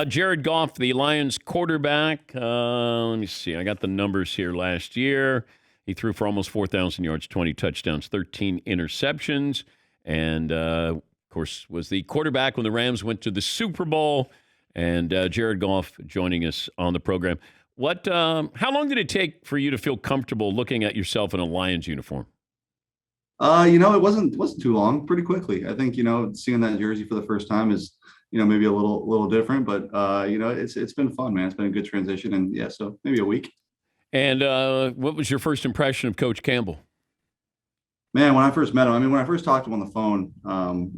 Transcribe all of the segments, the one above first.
Jared Goff, the Lions quarterback. Let me see. I got the numbers here last year. He threw for almost 4,000 yards, 20 touchdowns, 13 interceptions, and, of course, was the quarterback when the Rams went to the Super Bowl. And Jared Goff joining us on the program. How long did it take for you to feel comfortable looking at yourself in a Lions uniform? It wasn't too long, pretty quickly. I think, seeing that jersey for the first time is, maybe a little different, but it's been fun, man. It's been a good transition, and yeah, so maybe a week. And what was your first impression of Coach Campbell? Man, when I first met him, I mean, when I first talked to him on the phone,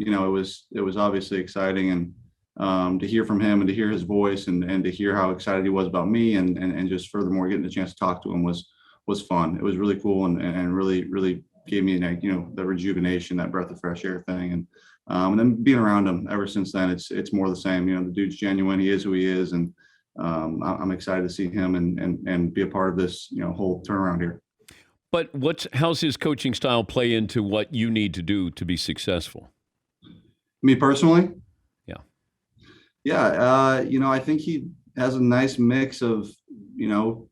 it was obviously exciting, and to hear from him and to hear his voice and to hear how excited he was about me and just furthermore getting the chance to talk to him was fun. It was really cool and really gave me the rejuvenation, that breath of fresh air thing. And then being around him ever since then, it's more the same. The dude's genuine. He is who he is. And I'm excited to see him and be a part of this, whole turnaround here. But how's his coaching style play into what you need to do to be successful? Me personally? Yeah. Yeah. I think he has a nice mix of,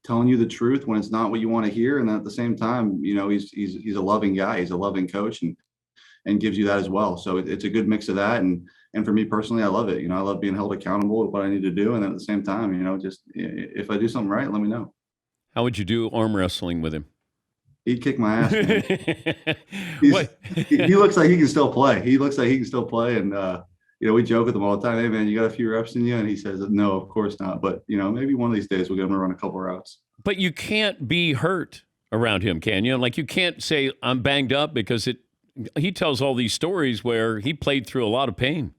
telling you the truth when it's not what you want to hear. And at the same time, he's a loving guy. He's a loving coach and gives you that as well. So it's a good mix of that. And for me personally, I love it. I love being held accountable to what I need to do. And then at the same time, just if I do something right, let me know. How would you do arm wrestling with him? He'd kick my ass. He looks like he can still play. And, we joke with him all the time. Hey, man, you got a few reps in you? And he says, no, of course not. But, maybe one of these days we'll get him to run a couple routes. But you can't be hurt around him, can you? Like, you can't say I'm banged up because he tells all these stories where he played through a lot of pain.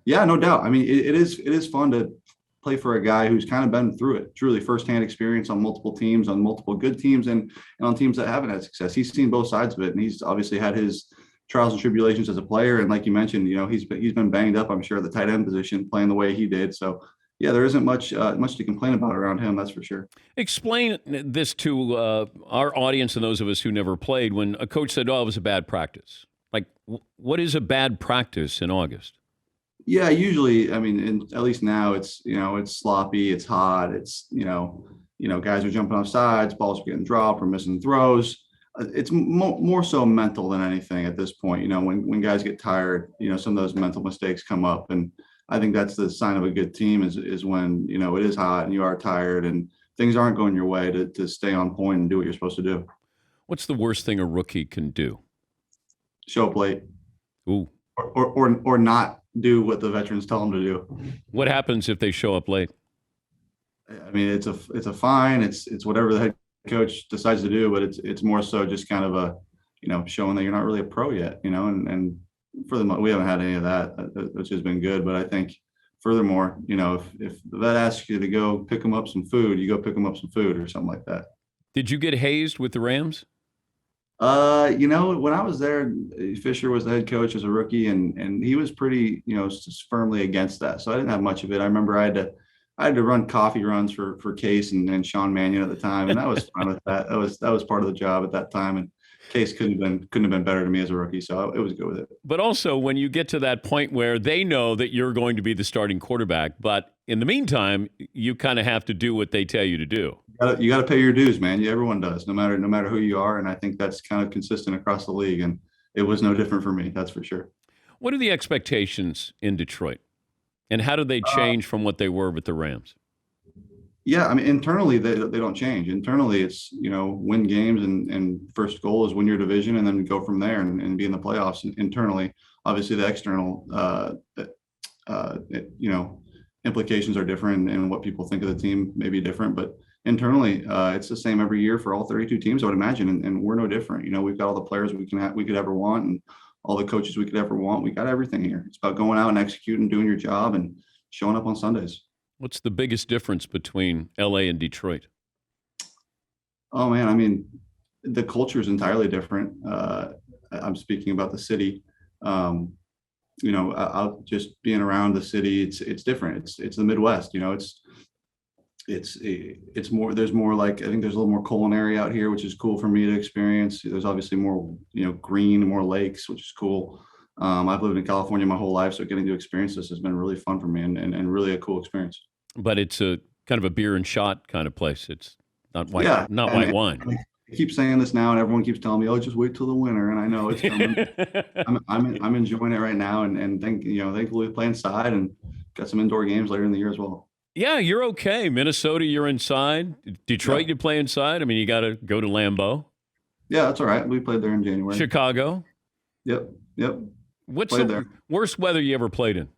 Yeah, no doubt. I mean, it is fun to play for a guy who's kind of been through it, truly firsthand experience on multiple teams, on multiple good teams and on teams that haven't had success. He's seen both sides of it, and he's obviously had his trials and tribulations as a player. And like you mentioned, he's been banged up, I'm sure, at the tight end position playing the way he did. So yeah, there isn't much to complain about around him. That's for sure. Explain this to our audience and those of us who never played. When a coach said, "Oh, it was a bad practice," like what is a bad practice in August? Yeah, usually, I mean, at least now it's sloppy, it's hot, it's guys are jumping off sides, balls are getting dropped or missing throws. It's more so mental than anything at this point. When guys get tired, some of those mental mistakes come up, and I think that's the sign of a good team is when it is hot and you are tired and things aren't going your way to stay on point and do what you're supposed to do. What's the worst thing a rookie can do? Show up late. Ooh. Or not do what the veterans tell them to do. What happens if they show up late? I mean, it's a fine. It's whatever the head coach decides to do, but it's more so just kind of a, showing that you're not really a pro yet, and for the we haven't had any of that, which has been good. But I think furthermore, if the vet asks you to go pick them up some food, you go pick them up some food or something like that. Did you get hazed with the Rams? When I was there, Fisher was the head coach as a rookie, and he was pretty, just firmly against that. So I didn't have much of it. I remember I had to run coffee runs for Case and Sean Mannion at the time, and that was fine with that. That was part of the job at that time, and Case couldn't have been better to me as a rookie, so it was good with it. But also, when you get to that point where they know that you're going to be the starting quarterback, but in the meantime, you kind of have to do what they tell you to do. You got to pay your dues, man. Everyone does, no matter who you are, and I think that's kind of consistent across the league, and it was no different for me. That's for sure. What are the expectations in Detroit, and how do they change from what they were with the Rams? Yeah, I mean, internally they don't change. Internally, it's win games and first goal is win your division and then go from there and be in the playoffs. Internally, obviously the external implications are different and what people think of the team may be different, but internally it's the same every year for all 32 teams, I would imagine, and we're no different. We've got all the players we could ever want and all the coaches we could ever want. We got everything here. It's about going out and executing, doing your job, and showing up on Sundays. What's the biggest difference between LA and Detroit? Oh man, I mean, the culture is entirely different. I'm speaking about the city. I'll just being around the city, it's different. It's the Midwest. It's more. There's more like I think there's a little more culinary out here, which is cool for me to experience. There's obviously more green, more lakes, which is cool. I've lived in California my whole life, so getting to experience this has been really fun for me and really a cool experience. But it's a kind of a beer and shot kind of place. It's Yeah, not white and wine. I keep saying this now, and everyone keeps telling me, "Oh, just wait till the winter." And I know it's coming. I'm enjoying it right now, and thankfully we play inside and got some indoor games later in the year as well. Yeah, you're okay. Minnesota, you're inside. Detroit, Yeah, you play inside. I mean, you got to go to Lambeau. yeah, that's all right. We played there in January. Chicago. Yep, yep, What's played the there. worst weather you ever played in?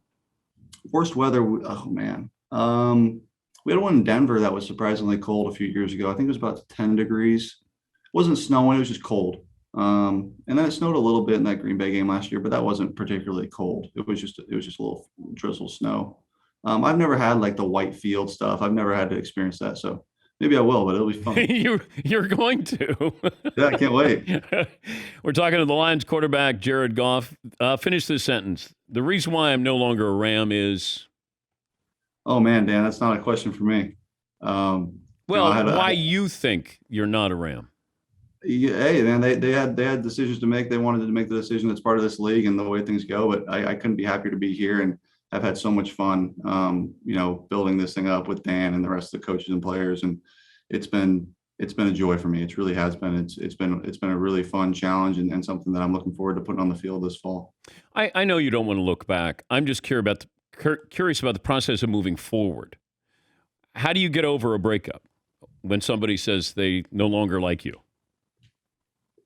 Worst weather. Oh man. We had one in Denver that was surprisingly cold a few years ago. I think it was about 10 degrees. It wasn't snowing, it was just cold. And then it snowed a little bit in that Green Bay game last year, but that wasn't particularly cold. It was just a little drizzle snow. I've never had like the white field stuff. I've never had to experience that. So maybe I will, but it'll be fun. You're going to. Yeah, I can't wait. We're talking to the Lions quarterback, Jared Goff. Finish this sentence. The reason why I'm no longer a Ram is, Oh man, Dan, that's not a question for me. well, why you think you're not a Ram. Yeah, hey man, they had decisions to make. They wanted to make the decision that's part of this league and the way things go. But I couldn't be happier to be here, and I've had so much fun, building this thing up with Dan and the rest of the coaches and players. And it's been a joy for me. It really has been. It's been a really fun challenge and something that I'm looking forward to putting on the field this fall. I know you don't want to look back. I'm just curious about the process of moving forward. How do you get over a breakup when somebody says they no longer like you?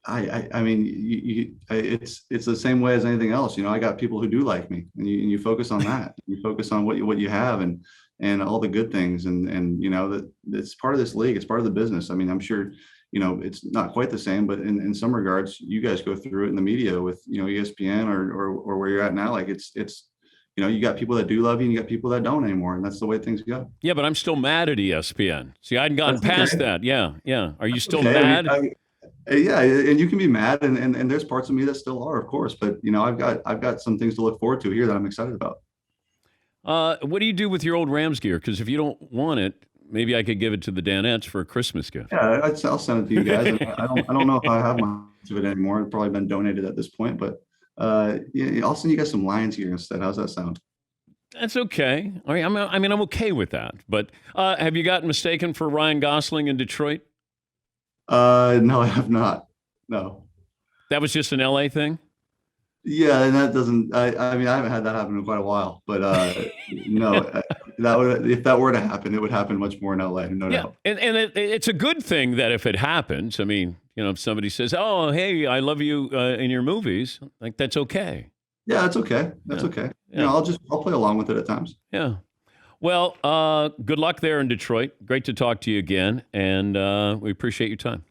I mean, it's the same way as anything else. I got people who do like me, and you focus on that. You focus on what you have and all the good things, and that it's part of this league. It's part of the business. I mean, I'm sure it's not quite the same, but in some regards, you guys go through it in the media with ESPN or where you're at now. Like it's you got people that do love you, and you got people that don't anymore, and that's the way things go. Yeah, but I'm still mad at ESPN. See, I hadn't gotten That's past okay. that. Yeah, yeah. Are you still Okay. mad? Yeah, and you can be mad, and there's parts of me that still are, of course. But I've got some things to look forward to here that I'm excited about. What do you do with your old Rams gear? Because if you don't want it, maybe I could give it to the Danettes for a Christmas gift. Yeah, I'll send it to you guys. And I don't know if I have much of it anymore. It's probably been donated at this point, but yeah, I'll send you guys some Lions gear instead. How's that sound? That's okay. All right, I'm okay with that. But have you gotten mistaken for Ryan Gosling in Detroit? No, I have not. No. That was just an LA thing? Yeah, and that doesn't. I mean, I haven't had that happen in quite a while, but no, that would if that were to happen, it would happen much more in LA, no Yeah, doubt. and it's a good thing that if it happens, I mean, if somebody says, "Oh, hey, I love you in your movies," like that's okay. Yeah, that's okay. That's Yeah, okay. yeah, I'll play along with it at times. yeah. Well, good luck there in Detroit. Great to talk to you again, and we appreciate your time.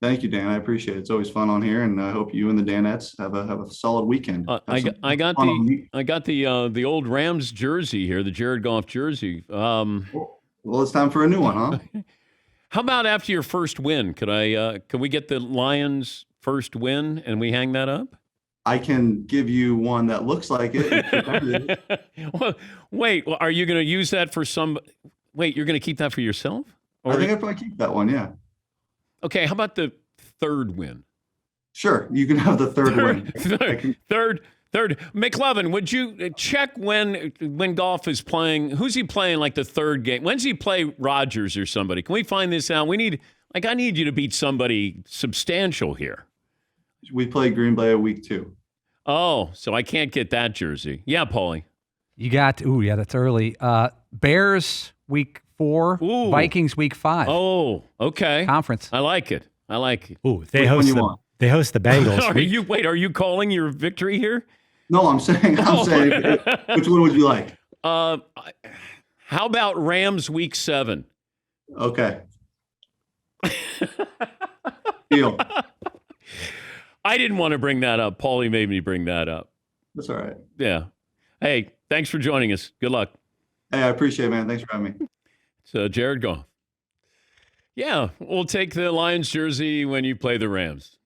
Thank you, Dan. I appreciate it. It's always fun on here, and I hope you and the Danettes have a solid weekend. I got the old Rams jersey here, the Jared Goff jersey. Well, it's time for a new one, huh? How about after your first win? Can we get the Lions' first win and we hang that up? I can give you one that looks like it. Well, wait, are you going to use that for some? Wait, you're going to keep that for yourself? I think I'd probably keep that one. Yeah. Okay, how about the third win? Sure, you can have the third win. Third. McLovin, would you check when Goff is playing? Who's he playing? Like the third game? When's he play Rodgers or somebody? Can we find this out? I need you to beat somebody substantial here. We play Green Bay week 2. Oh, so I can't get that jersey. Yeah, Paulie. You got that's early. Bears week 4, Ooh. Vikings week 5. Oh, okay. Conference. I like it. Ooh, they Which one host you the want? they host the Bengals. Are you calling your victory here? No, I'm saying, which one would you like? How about Rams week 7? Okay. Deal. I didn't want to bring that up. Paulie made me bring that up. That's all right. Yeah. Hey, thanks for joining us. Good luck. Hey, I appreciate it, man. Thanks for having me. It's Jared Goff. Yeah, we'll take the Lions jersey when you play the Rams.